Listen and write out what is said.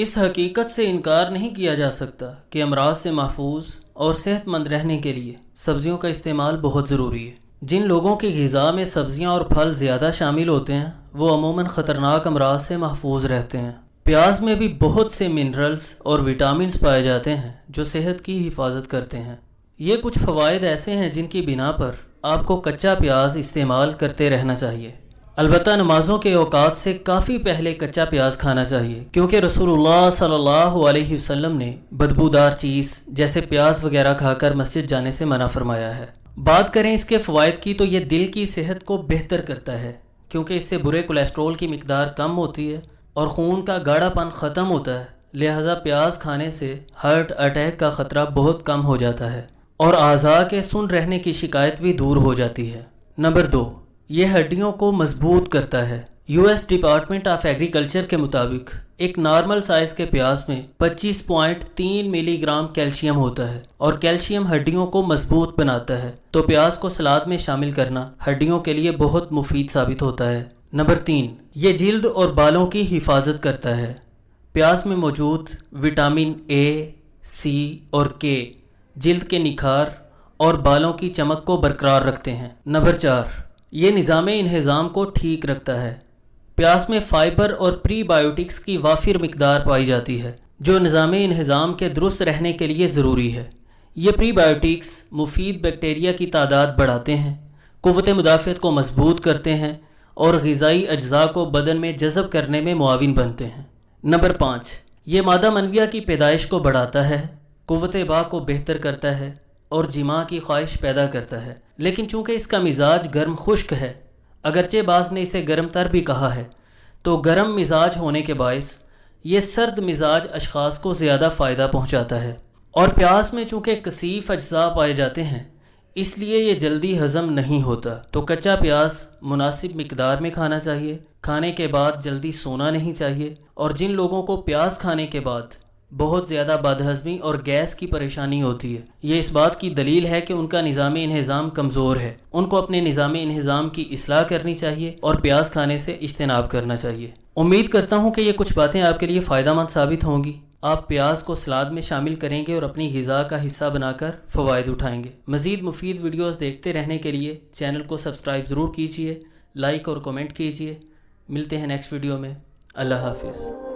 اس حقیقت سے انکار نہیں کیا جا سکتا کہ امراض سے محفوظ اور صحت مند رہنے کے لیے سبزیوں کا استعمال بہت ضروری ہے۔ جن لوگوں کی غذا میں سبزیاں اور پھل زیادہ شامل ہوتے ہیں وہ عموماً خطرناک امراض سے محفوظ رہتے ہیں۔ پیاز میں بھی بہت سے منرلز اور وٹامنز پائے جاتے ہیں جو صحت کی حفاظت کرتے ہیں۔ یہ کچھ فوائد ایسے ہیں جن کی بنا پر آپ کو کچا پیاز استعمال کرتے رہنا چاہیے۔ البتہ نمازوں کے اوقات سے کافی پہلے کچا پیاز کھانا چاہیے، کیونکہ رسول اللہ صلی اللہ علیہ وسلم نے بدبودار چیز جیسے پیاز وغیرہ کھا کر مسجد جانے سے منع فرمایا ہے۔ بات کریں اس کے فوائد کی تو یہ دل کی صحت کو بہتر کرتا ہے، کیونکہ اس سے برے کولیسٹرول کی مقدار کم ہوتی ہے اور خون کا گاڑھا پن ختم ہوتا ہے، لہذا پیاز کھانے سے ہارٹ اٹیک کا خطرہ بہت کم ہو جاتا ہے اور اعضاء کے سن رہنے کی شکایت بھی دور ہو جاتی ہے۔ نمبر 2، یہ ہڈیوں کو مضبوط کرتا ہے۔ U S department of agriculture کے مطابق ایک نارمل سائز کے پیاز میں 25.3 ملی گرام کیلشیم ہوتا ہے اور کیلشیم ہڈیوں کو مضبوط بناتا ہے، تو پیاز کو سلاد میں شامل کرنا ہڈیوں کے لیے بہت مفید ثابت ہوتا ہے۔ نمبر 3، یہ جلد اور بالوں کی حفاظت کرتا ہے۔ پیاز میں موجود وٹامن اے، سی اور کے جلد کے نکھار اور بالوں کی چمک کو برقرار رکھتے ہیں۔ نمبر 4، یہ نظام انہضام کو ٹھیک رکھتا ہے۔ پیاز میں فائبر اور پری بائیوٹکس کی وافر مقدار پائی جاتی ہے جو نظام انہضام کے درست رہنے کے لیے ضروری ہے۔ یہ پری بائیوٹکس مفید بیکٹیریا کی تعداد بڑھاتے ہیں، قوت مدافعت کو مضبوط کرتے ہیں اور غذائی اجزاء کو بدن میں جذب کرنے میں معاون بنتے ہیں۔ نمبر 5، یہ مادہ منویہ کی پیدائش کو بڑھاتا ہے، قوت باء کو بہتر کرتا ہے اور جماع کی خواہش پیدا کرتا ہے، لیکن چونکہ اس کا مزاج گرم خشک ہے، اگرچہ بعض نے اسے گرم تر بھی کہا ہے، تو گرم مزاج ہونے کے باعث یہ سرد مزاج اشخاص کو زیادہ فائدہ پہنچاتا ہے۔ اور پیاز میں چونکہ کثیف اجزاء پائے جاتے ہیں اس لیے یہ جلدی ہضم نہیں ہوتا، تو کچا پیاز مناسب مقدار میں کھانا چاہیے۔ کھانے کے بعد جلدی سونا نہیں چاہیے، اور جن لوگوں کو پیاز کھانے کے بعد بہت زیادہ بدہضمی اور گیس کی پریشانی ہوتی ہے، یہ اس بات کی دلیل ہے کہ ان کا نظام انہضام کمزور ہے۔ ان کو اپنے نظام انہضام کی اصلاح کرنی چاہیے اور پیاز کھانے سے اجتناب کرنا چاہیے۔ امید کرتا ہوں کہ یہ کچھ باتیں آپ کے لیے فائدہ مند ثابت ہوں گی۔ آپ پیاز کو سلاد میں شامل کریں گے اور اپنی غذا کا حصہ بنا کر فوائد اٹھائیں گے۔ مزید مفید ویڈیوز دیکھتے رہنے کے لیے چینل کو سبسکرائب ضرور کیجیے، لائک اور کمنٹ کیجیے۔ ملتے ہیں نیکسٹ ویڈیو میں۔ اللہ حافظ۔